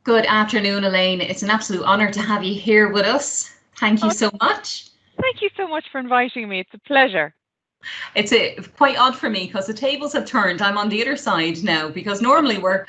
Good afternoon, Elaine. It's an absolute honour to have you here with us. Thank you Oh, so much. thank you so much for inviting me. It's a pleasure. Quite odd for me because the tables have turned. I'm on the other side now because normally we're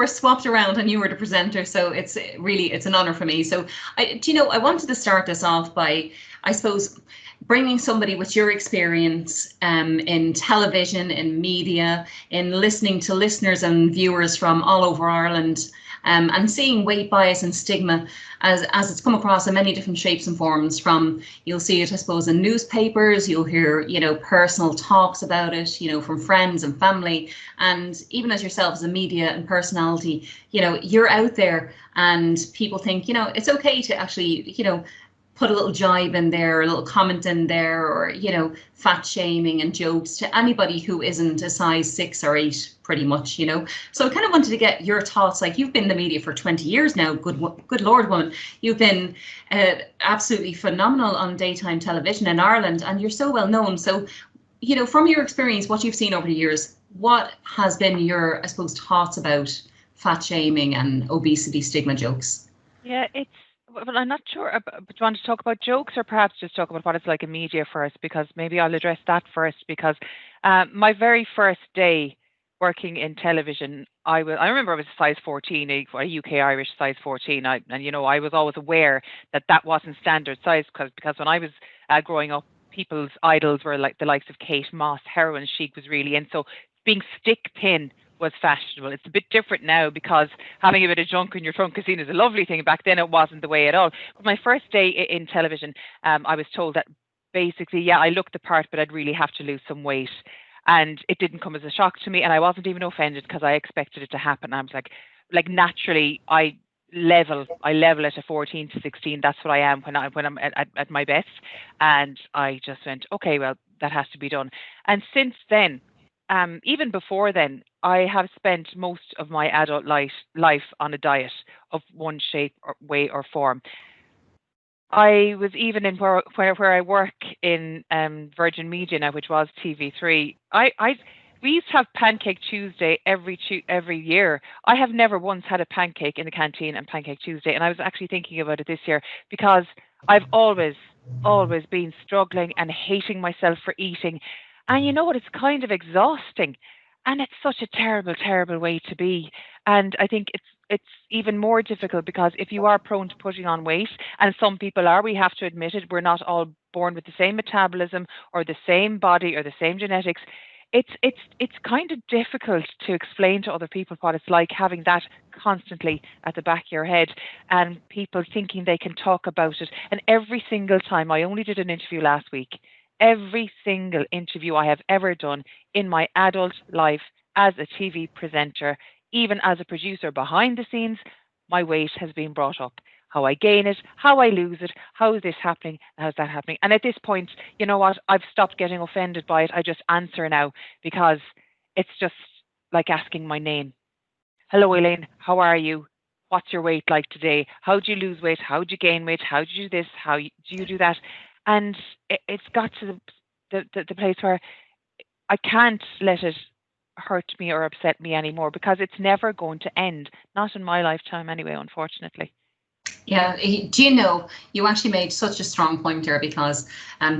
swapped around and you were the presenter. So it's an honour for me. So I wanted to start this off by, I suppose, bringing somebody with your experience in television, in media, in listening to listeners and viewers from all over Ireland, and seeing weight bias and stigma as it's come across in many different shapes and forms. From, you'll see it, I suppose, in newspapers, you'll hear, personal talks about it, from friends and family, and even as yourself as a media and personality, you're out there and people think, it's okay to actually, put a little jibe in there, a little comment in there, or, fat shaming and jokes to anybody who isn't a size 6 or 8, pretty much. So I kind of wanted to get your thoughts. Like, you've been in the media for 20 years now. Good Lord, woman. You've been absolutely phenomenal on daytime television in Ireland, and you're so well known. So, from your experience, what you've seen over the years, what has been your, I suppose, thoughts about fat shaming and obesity stigma jokes? Yeah, well, I'm not sure. But do you want to talk about jokes or perhaps just talk about what it's like in media first? Because maybe I'll address that first. Because my very first day working in television, I remember I was a size 14, a UK Irish size 14. I was always aware that that wasn't standard size because when I was growing up, people's idols were like the likes of Kate Moss, heroin chic was really in. So being stick thin was fashionable. It's a bit different now because having a bit of junk in your trunk is seen as a lovely thing. Back then, it wasn't the way at all. But my first day in television, I was told that basically, yeah, I looked the part, but I'd really have to lose some weight. And it didn't come as a shock to me, and I wasn't even offended because I expected it to happen. I was like naturally, I level at a 14 to 16. That's what I am when I'm at my best. And I just went, okay, well, that has to be done. And since then, even before then, I have spent most of my adult life on a diet of one shape or way or form. I was even in where I work in Virgin Media now, which was TV3. We used to have Pancake Tuesday every year. I have never once had a pancake in the canteen and Pancake Tuesday, and I was actually thinking about it this year because I've always been struggling and hating myself for eating. And you know what? It's kind of exhausting, and it's such a terrible, terrible way to be. And I think it's even more difficult because if you are prone to putting on weight, and some people are, we have to admit it, we're not all born with the same metabolism or the same body or the same genetics. It's kind of difficult to explain to other people what it's like having that constantly at the back of your head and people thinking they can talk about it. And every single time, I only did an interview last week, every single interview I have ever done in my adult life as a TV presenter, even as a producer behind the scenes, my weight has been brought up. How I gain it, how I lose it, how is this happening, how's that happening? And at this point, you know what? I've stopped getting offended by it. I just answer now because it's just like asking my name. Hello, Elaine. How are you? What's your weight like today? How do you lose weight? How do you gain weight? How do you do this? Do you do that? And it's got to the place where I can't let it hurt me or upset me anymore because it's never going to end. Not in my lifetime, anyway, unfortunately. Yeah, do you actually made such a strong point there because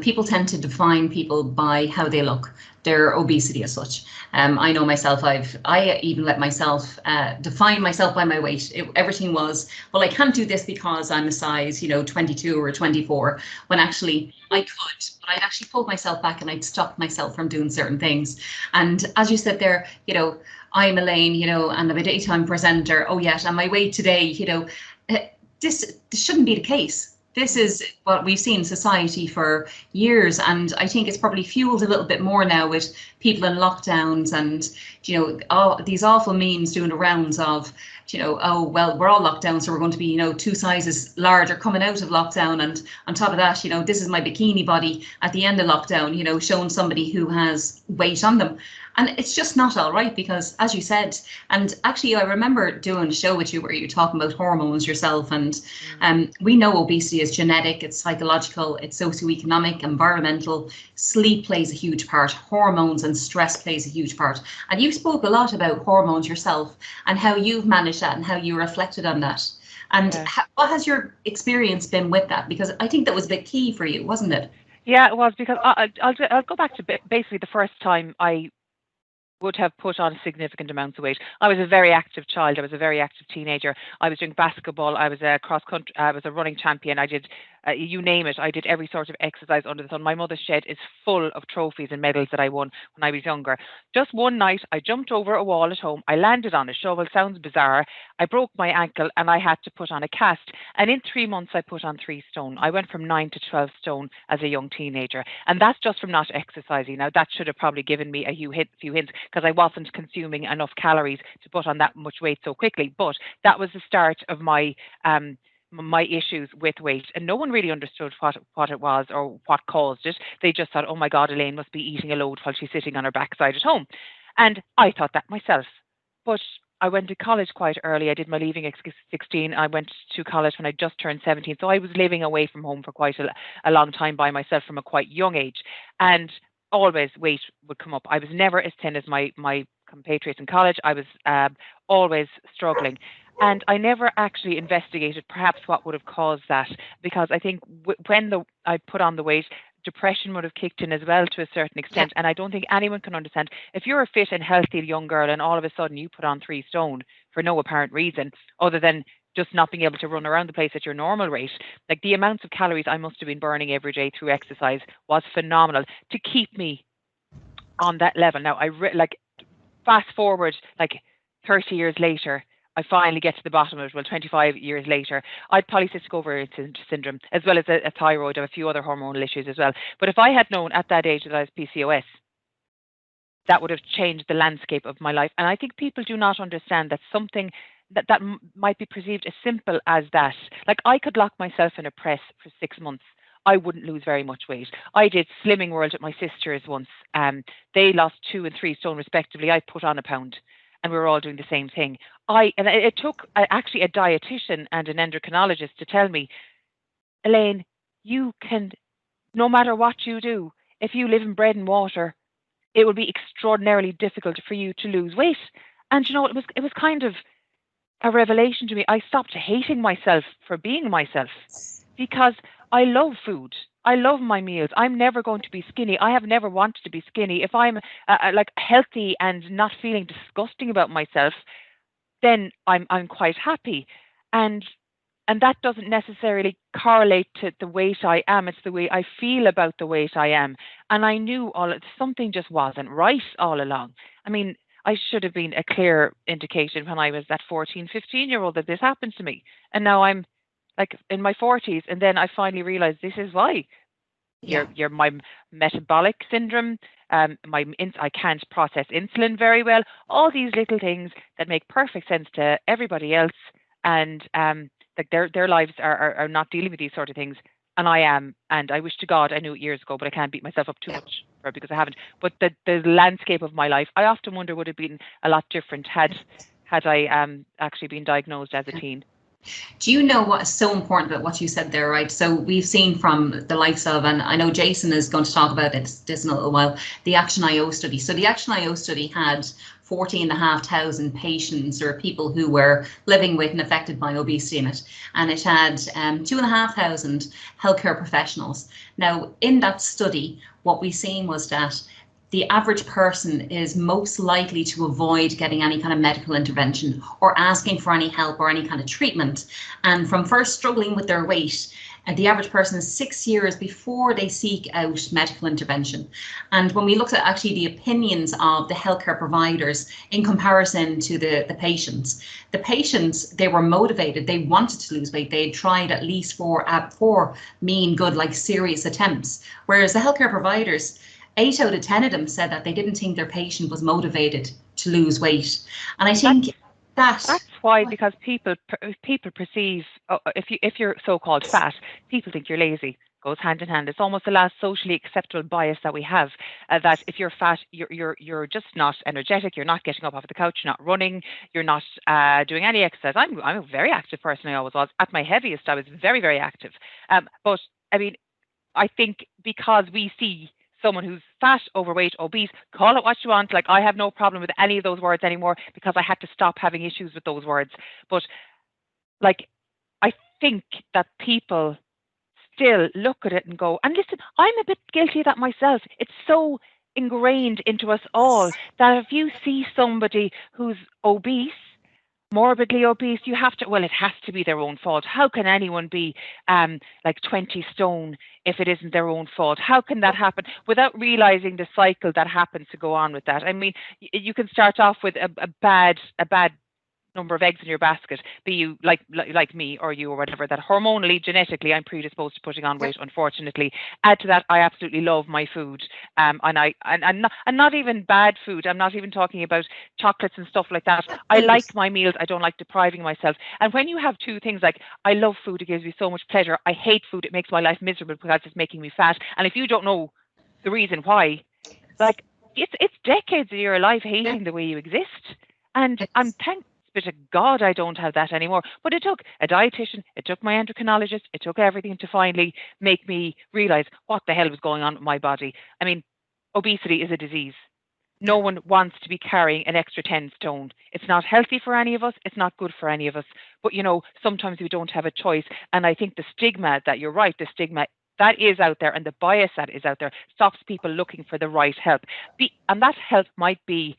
people tend to define people by how they look, their obesity as such. I know myself, I even let myself define myself by my weight. Everything was, well, I can't do this because I'm a size, 22 or 24, when actually I could, but I'd actually pulled myself back and I'd stopped myself from doing certain things. And as you said there, I'm Elaine, and I'm a daytime presenter. Oh, yes, and my weight today, uh, this shouldn't be the case. This is what we've seen in society for years, and I think it's probably fueled a little bit more now with people in lockdowns and all these awful memes doing the rounds of oh well, we're all locked down, so we're going to be 2 sizes larger coming out of lockdown, and on top of that, this is my bikini body at the end of lockdown, showing somebody who has weight on them. And it's just not all right because, as you said, and actually I remember doing a show with you where you're talking about hormones yourself, and we know obesity is genetic, it's psychological, it's socioeconomic, environmental. Sleep plays a huge part, hormones and stress plays a huge part. And you spoke a lot about hormones yourself and how you've managed managed that and how you reflected on that. And Yeah. what has your experience been with that? Because I think that was a big key for you, wasn't it? Yeah, it was because I'll go back to basically the first time I would have put on significant amounts of weight. I was a very active child. I was a very active teenager. I was doing basketball. I was a cross country. I was a running champion. I did, you name it. I did every sort of exercise under the sun. My mother's shed is full of trophies and medals that I won when I was younger. Just one night, I jumped over a wall at home. I landed on a shovel. Sounds bizarre. I broke my ankle and I had to put on a cast. And in 3 months, I put on 3 stone. I went from 9 to 12 stone as a young teenager. And that's just from not exercising. Now, that should have probably given me a few hints because I wasn't consuming enough calories to put on that much weight so quickly. But that was the start of my my issues with weight, and no one really understood what it was or what caused it. They just thought, oh my God, Elaine must be eating a load while she's sitting on her backside at home. And I thought that myself. But I went to college quite early. I did my leaving at 16. I went to college when I just turned 17. So I was living away from home for quite a long time by myself from a quite young age. And always weight would come up. I was never as thin as my compatriots in college. I was always struggling. And I never actually investigated perhaps what would have caused that, because I think when I put on the weight, depression would have kicked in as well to a certain extent. And I don't think anyone can understand if you're a fit and healthy young girl and all of a sudden you put on 3 stone for no apparent reason other than just not being able to run around the place at your normal rate. Like the amounts of calories I must have been burning every day through exercise was phenomenal to keep me on that level. Now, like fast forward like 30 years later, I finally get to the bottom of it. Well, 25 years later, I had polycystic ovarian syndrome, as well as a thyroid and a few other hormonal issues as well. But if I had known at that age that I was PCOS, that would have changed the landscape of my life. And I think people do not understand that something that might be perceived as simple as that. Like I could lock myself in a press for 6 months. I wouldn't lose very much weight. I did Slimming World at my sister's once. They lost 2 and 3 stone respectively. I put on a pound. And we were all doing the same thing. And it took actually a dietitian and an endocrinologist to tell me, Elaine, you can, no matter what you do, if you live in bread and water, it will be extraordinarily difficult for you to lose weight. And you know, it was kind of a revelation to me. I stopped hating myself for being myself because I love food. I love my meals. I'm never going to be skinny. I have never wanted to be skinny. If I'm like healthy and not feeling disgusting about myself, then I'm quite happy. And that doesn't necessarily correlate to the weight I am. It's the way I feel about the weight I am. And I knew something just wasn't right all along. I mean, I should have been a clear indication when I was that 14, 15-year-old that this happened to me. And now I'm like in my 40s, and then I finally realized this is why. Your my metabolic syndrome, I can't process insulin very well. All these little things that make perfect sense to everybody else, and like their lives are not dealing with these sort of things, and I am. And I wish to God I knew it years ago, but I can't beat myself up too much for it because I haven't. But the landscape of my life, I often wonder would have been a lot different had I actually been diagnosed as a teen. Do you know what is so important about what you said there, right? So we've seen from the likes of, and I know Jason is going to talk about this in a little while, the Action IO study. So the Action IO study had 14,500 patients or people who were living with and affected by obesity in it. And it had 2,500 healthcare professionals. Now, in that study, what we seen was that the average person is most likely to avoid getting any kind of medical intervention or asking for any help or any kind of treatment. And from first struggling with their weight, the average person is 6 years before they seek out medical intervention. And when we looked at actually the opinions of the healthcare providers in comparison to the patients, they were motivated. They wanted to lose weight. They had tried at least four mean, good, like serious attempts. Whereas the healthcare providers, 8 out of 10 of them said that they didn't think their patient was motivated to lose weight. And I think that's why, because people perceive, if you're so-called fat, people think you're lazy. Goes hand in hand. It's almost the last socially acceptable bias that we have, that if you're fat, you're just not energetic. You're not getting up off the couch. You're not running. You're not doing any exercise. I'm a very active person. I always was. At my heaviest, I was very, very active. But I mean, I think because we see someone who's fat, overweight, obese, call it what you want. Like, I have no problem with any of those words anymore because I had to stop having issues with those words. But like, I think that people still look at it and go, and listen, I'm a bit guilty of that myself. It's so ingrained into us all that if you see somebody who's obese, morbidly obese, you have to, well, it has to be their own fault. How can anyone be like 20 stone if it isn't their own fault? How can that happen without realizing the cycle that happens to go on with that? I mean, you can start off with a bad number of eggs in your basket, be you like me or you or whatever, that hormonally, genetically, I'm predisposed to putting on weight, unfortunately. Add to that, I absolutely love my food. And not even bad food. I'm not even talking about chocolates and stuff like that. I like my meals. I don't like depriving myself. And when you have two things, like, I love food, it gives me so much pleasure. I hate food, it makes my life miserable because it's making me fat. And if you don't know the reason why, like, it's decades of your life hating the way you exist. And I'm thankful to God I don't have that anymore. But it took a dietitian, it took my endocrinologist, it took everything to finally make me realize what the hell was going on with my body. I mean, obesity is a disease. No one wants to be carrying an extra 10 stone. It's not healthy for any of us. It's not good for any of us. But, you know, sometimes we don't have a choice. And I think the stigma that, you're right, the stigma that is out there and the bias that is out there stops people looking for the right help. And that help might be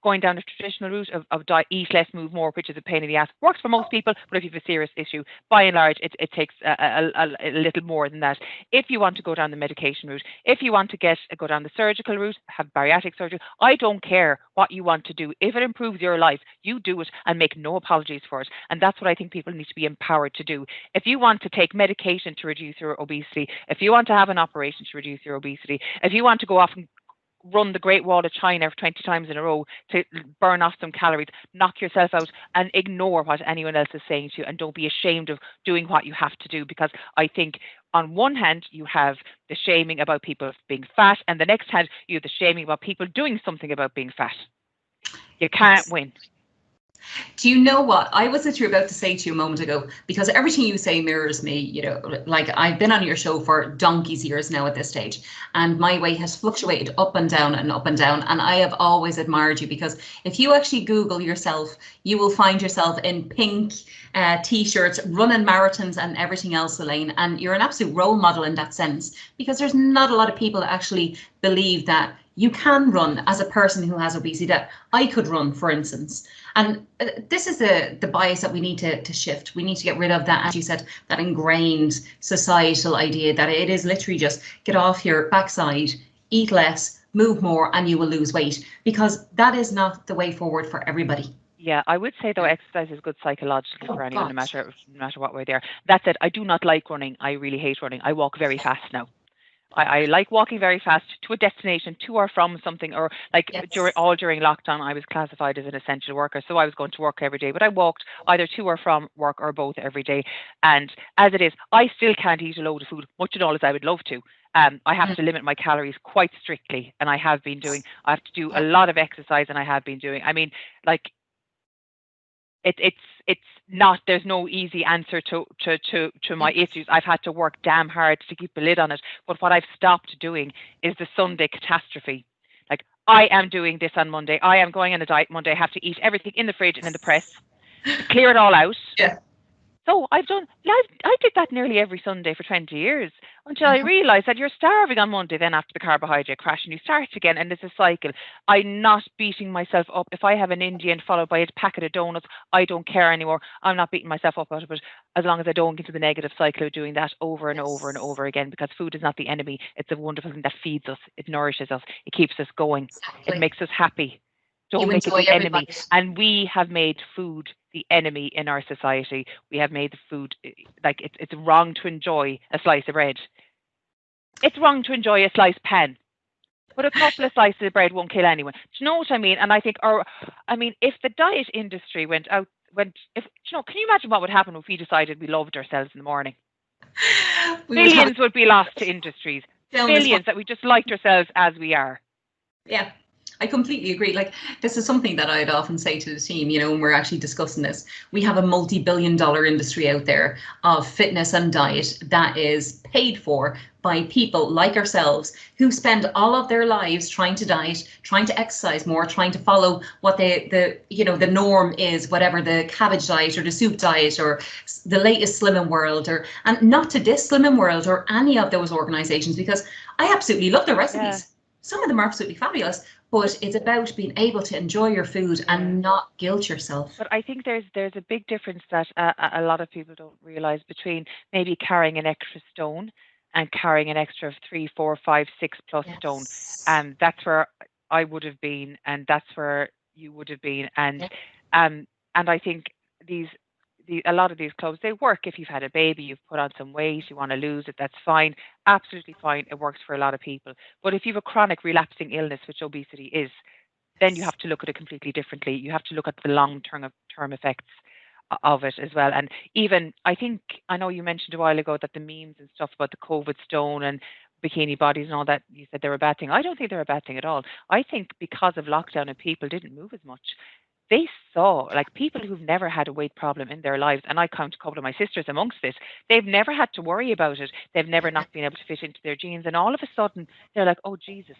going down the traditional route of eat less, move more, which is a pain in the ass. Works for most people, but if you have a serious issue, by and large, it takes a little more than that. If you want to go down the medication route, if you want to go down the surgical route, have bariatric surgery, I don't care what you want to do. If it improves your life, you do it and make no apologies for it. And that's what I think people need to be empowered to do. If you want to take medication to reduce your obesity, if you want to have an operation to reduce your obesity, if you want to go off and run the Great Wall of China 20 times in a row to burn off some calories, knock yourself out and ignore what anyone else is saying to you, and don't be ashamed of doing what you have to do. Because I think on one hand, you have the shaming about people being fat, and the next hand, you have the shaming about people doing something about being fat. You can't win. Do you know what I was literally about to say to you a moment ago? Because everything you say mirrors me. You know, like, I've been on your show for donkey's years now at this stage, and my weight has fluctuated up and down and up and down. And I have always admired you, because if you actually Google yourself, you will find yourself in pink t-shirts, running marathons and everything else, Elaine. And you're an absolute role model in that sense, because there's not a lot of people that actually believe that you can run as a person who has obesity, that I could run, for instance. And this is the bias that we need to shift. We need to get rid of that, as you said, that ingrained societal idea that it is literally just get off your backside, eat less, move more, and you will lose weight, because that is not the way forward for everybody. Yeah, I would say, though, exercise is good psychologically for anyone, no matter what way they are. That said, I do not like running. I really hate running. I walk very fast now. I like walking very fast to a destination, to or from something, or like during lockdown, I was classified as an essential worker. So I was going to work every day, but I walked either to or from work or both every day. And as it is, I still can't eat a load of food, much and all as I would love to. I have to limit my calories quite strictly, and I have been doing. I have to do a lot of exercise, and I have been doing. I mean, like, it's not, there's no easy answer to my issues. I've had to work damn hard to keep a lid on it. But what I've stopped doing is the Sunday catastrophe. Like, I am doing this on Monday. I am going on a diet Monday. I have to eat everything in the fridge and in the press to clear it all out. Yeah. So I did that nearly every Sunday for 20 years, until I realised that you're starving on Monday, then after the carbohydrate crash, and you start again, and it's a cycle. I'm not beating myself up. If I have an Indian followed by a packet of donuts, I don't care anymore. I'm not beating myself up out of it, as long as I don't get into the negative cycle of doing that over and over and over again, because food is not the enemy. It's a wonderful thing that feeds us. It nourishes us. It keeps us going. Exactly. It makes us happy. Don't make it the enemy. And we have made food the enemy in our society. We have made the food, like, it's wrong to enjoy a slice of bread. It's wrong to enjoy a sliced pan. But a couple of slices of bread won't kill anyone. Do you know what I mean? And I think, if the diet industry can you imagine what would happen if we decided we loved ourselves in the morning? Billions would be lost to industries. Billions that we just liked ourselves as we are. Yeah. I completely agree. Like, this is something that I'd often say to the team, you know, when we're actually discussing this. We have a multi-billion-dollar industry out there of fitness and diet that is paid for by people like ourselves who spend all of their lives trying to diet, trying to exercise more, trying to follow what the norm is, whatever the cabbage diet or the soup diet or the latest Slimming World, or and not to diss Slimming World or any of those organizations, because I absolutely love their Yeah. recipes. Some of them are absolutely fabulous, but it's about being able to enjoy your food and not guilt yourself. But I think there's a big difference that a lot of people don't realize between maybe carrying an extra stone and carrying an extra 3, 4, 5, 6+ stone. Yes. And that's where I would have been, and that's where you would have been. Yeah. And I think these a lot of these clubs, they work. If you've had a baby, you've put on some weight, you want to lose it, that's fine, absolutely fine. It works for a lot of people. But if you have a chronic relapsing illness, which obesity is, then you have to look at it completely differently. You have to look at the long term effects of it as well. And even I think I know you mentioned a while ago that the memes and stuff about the COVID stone and bikini bodies and all that, you said they were a bad thing. I don't think they're a bad thing at all. I think because of lockdown and people didn't move as much, they saw like people who've never had a weight problem in their lives, and I count a couple of my sisters amongst this, they've never had to worry about it. They've never not been able to fit into their jeans, and all of a sudden they're like, oh Jesus,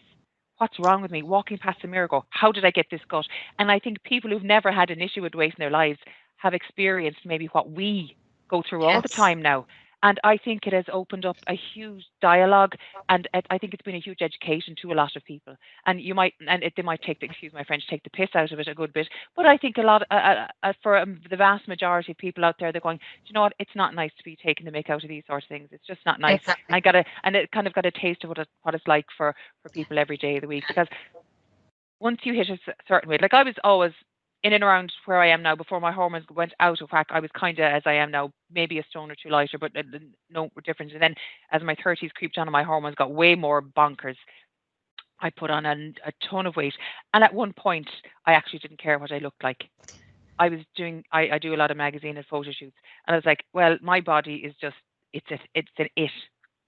what's wrong with me? Walking past the mirror, go, how did I get this gut? And I think people who've never had an issue with weight in their lives have experienced maybe what we go through all the Yes. time now. And I think it has opened up a huge dialogue, and I think it's been a huge education to a lot of people. And you might, they might take the, excuse my French, take the piss out of it a good bit. But I think a lot, for the vast majority of people out there, they're going, do you know what? It's not nice to be taking the mick out of these sorts of things. It's just not nice. Exactly. And it kind of got a taste of what it's like for people every day of the week. Because once you hit a certain weight, like I was always in and around where I am now before my hormones went out of whack. I was kind of as I am now, maybe a stone or two lighter, but no difference. And then as my 30s creeped on and my hormones got way more bonkers, I put on a ton of weight. And at one point, I actually didn't care what I looked like. I was doing, I do a lot of magazine and photo shoots. And I was like, well, my body is just, it's an it.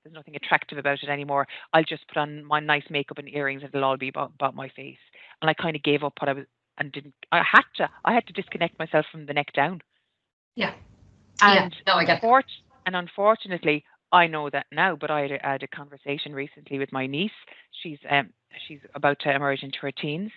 There's nothing attractive about it anymore. I'll just put on my nice makeup and earrings and it'll all be about my face. And I kind of gave up what I was and didn't, I had to disconnect myself from the neck down. Yeah. Yeah. And No, I get that. unfortunately, I know that now, but I had a conversation recently with my niece. She's about to emerge into her teens,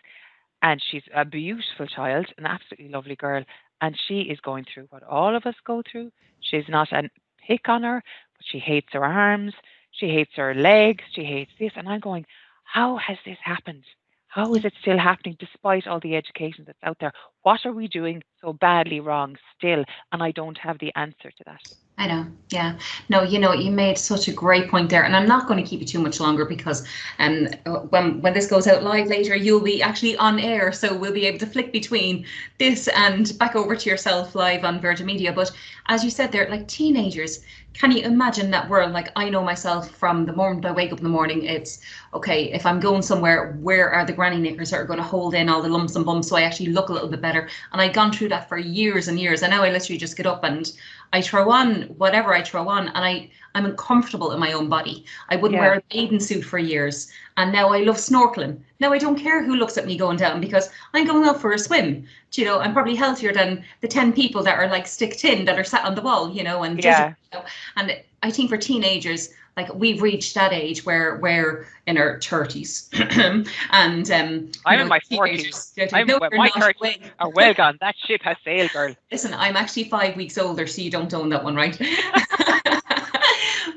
and she's a beautiful child, an absolutely lovely girl, and she is going through what all of us go through. She's not a pick on her, but she hates her arms, she hates her legs, she hates this, and I'm going, how has this happened? How is it still happening despite all the education that's out there? What are we doing so badly wrong still? And I don't have the answer to that. I know. Yeah. No, you know, you made such a great point there, and I'm not going to keep you too much longer because when this goes out live later, you'll be actually on air, so we'll be able to flick between this and back over to yourself live on Virgin Media. But as you said there, like teenagers, can you imagine that world? Like I know myself from the moment I wake up in the morning, it's okay, if I'm going somewhere, where are the granny knickers that are going to hold in all the lumps and bumps so I actually look a little bit better? And I'd gone through that for years and years, and now I literally just get up and I throw on whatever I throw on, and I'm uncomfortable in my own body. I wouldn't wear Yeah. a bathing suit for years, and now I love snorkeling. Now I don't care who looks at me going down because I'm going out for a swim. Do you know, I'm probably healthier than the 10 people that are like stick tin that are sat on the wall, you know, and judging. Yeah. You know? And I think for teenagers, like we've reached that age where we're in our 30s, and I'm in my 40s. My 30s are well gone. That ship has sailed, girl. Listen, I'm actually 5 weeks older, so you don't own that one, right?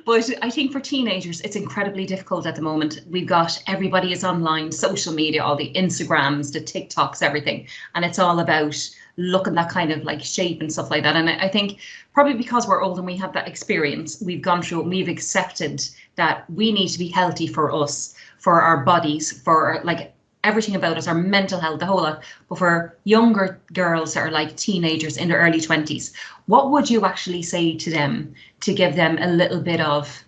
But I think for teenagers, it's incredibly difficult at the moment. We've got everybody is online, social media, all the Instagrams, the TikToks, everything. And it's all about looking that kind of like shape and stuff like that. And I think probably because we're old and we have that experience, we've gone through it and we've accepted that we need to be healthy for us, for our bodies, for like everything about us, our mental health, the whole lot. But for younger girls that are like teenagers in their early 20s, what would you actually say to them to give them a little bit of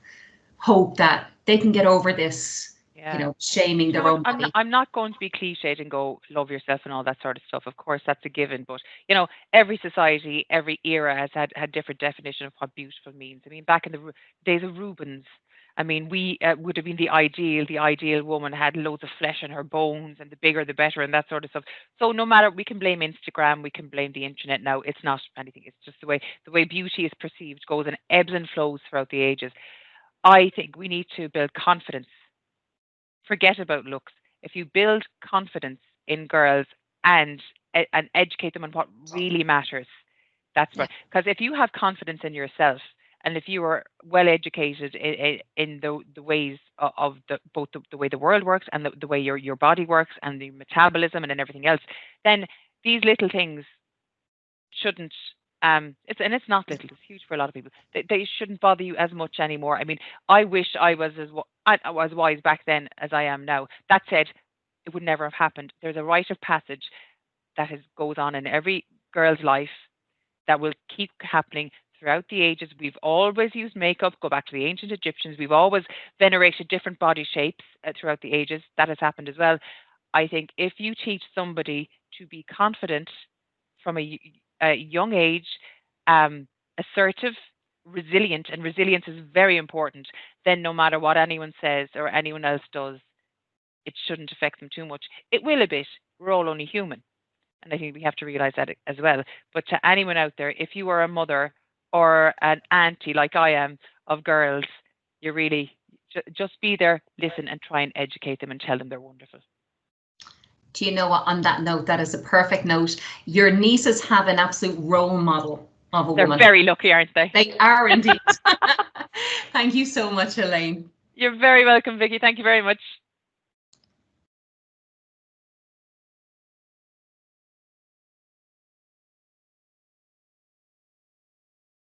hope that they can get over this, Yeah. you know, shaming You know their what? own body? I'm not going to be cliched and go love yourself and all that sort of stuff. Of course, that's a given. But you know, every society, every era has had different definition of what beautiful means. I mean, back in the days of Rubens, I mean, we would have been the ideal woman had loads of flesh in her bones, and the bigger the better, and that sort of stuff. So no matter, we can blame Instagram, we can blame the internet now. It's not anything. It's just the way beauty is perceived goes in ebbs and flows throughout the ages. I think we need to build confidence. Forget about looks. If you build confidence in girls and educate them on what really matters, that's right. Because if you have confidence in yourself, and if you are well educated in the ways of both the way the world works and the way your body works and the metabolism and everything else, then these little things shouldn't it's not little, it's huge for a lot of people. They shouldn't bother you as much anymore. I mean, I wish I was I was wise back then as I am now. That said, it would never have happened. There's a rite of passage that goes on in every girl's life that will keep happening throughout the ages. We've always used makeup. Go back to the ancient Egyptians. We've always venerated different body shapes throughout the ages. That has happened as well. I think if you teach somebody to be confident from a young age, assertive, resilient, and resilience is very important, then no matter what anyone says or anyone else does, it shouldn't affect them too much. It will a bit. We're all only human. And I think we have to realize that as well. But to anyone out there, if you are a mother or an auntie like I am of girls, you really just be there, listen, and try and educate them and tell them they're wonderful. Do you know what? On that note, that is a perfect note. Your nieces have an absolute role model of a woman. They're very lucky, aren't they? They are indeed. Thank you so much, Elaine. You're very welcome, Vicky. Thank you very much.